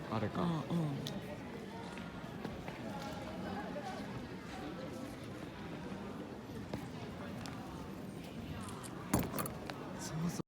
あれか。そうそう。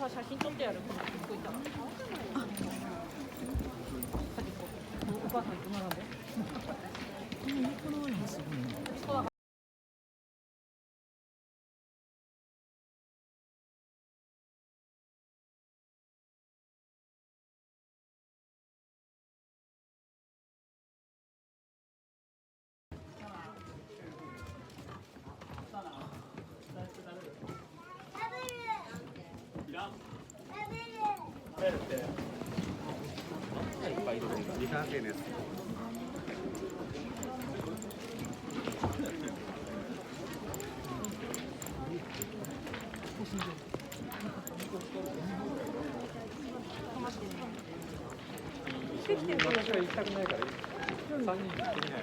写真撮ってやる。この子いた。お母さんと並んで。このこの絵すごいね。時間制です。私は行きたくないから、3人で行ってみない。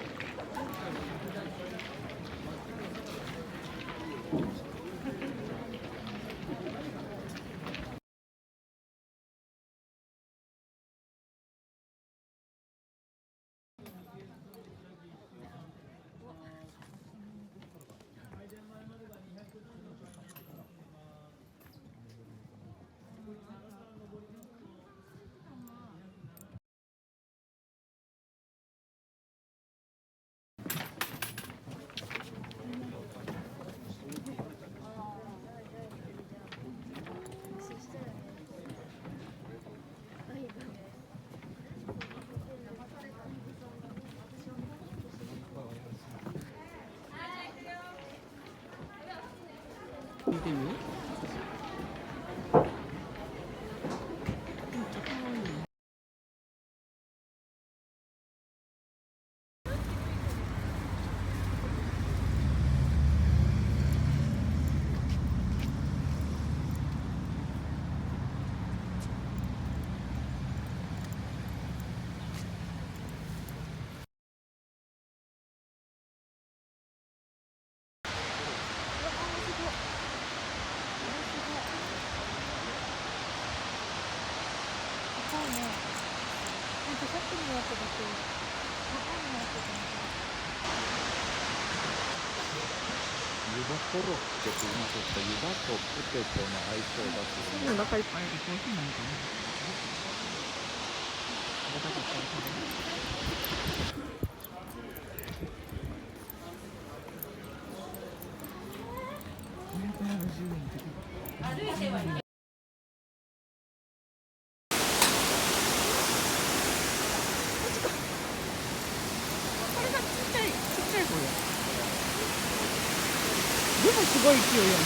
見てみ。湯葉コロッケと言いましょうか。湯葉とポテトの相性だと。お腹いっぱいでコーヒーなんかね。お腹いっぱい食べる。270円って。これがちっちゃい方や。でもすごい勢いやな。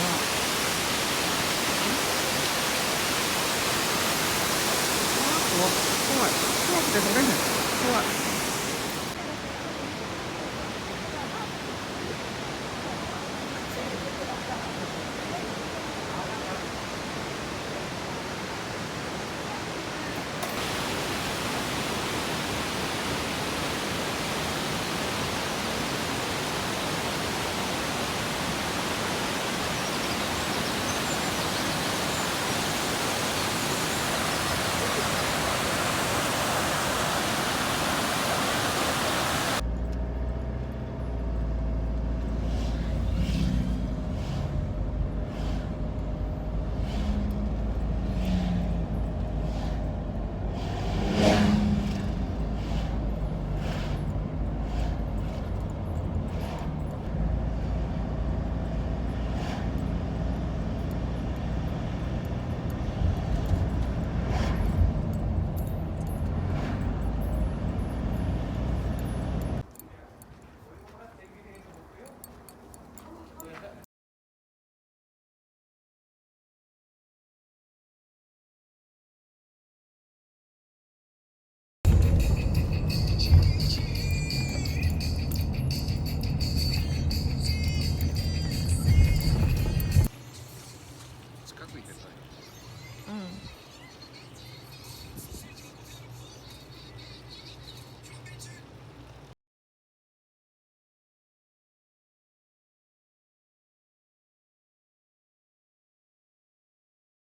怖い。怖くて食べへん。怖い。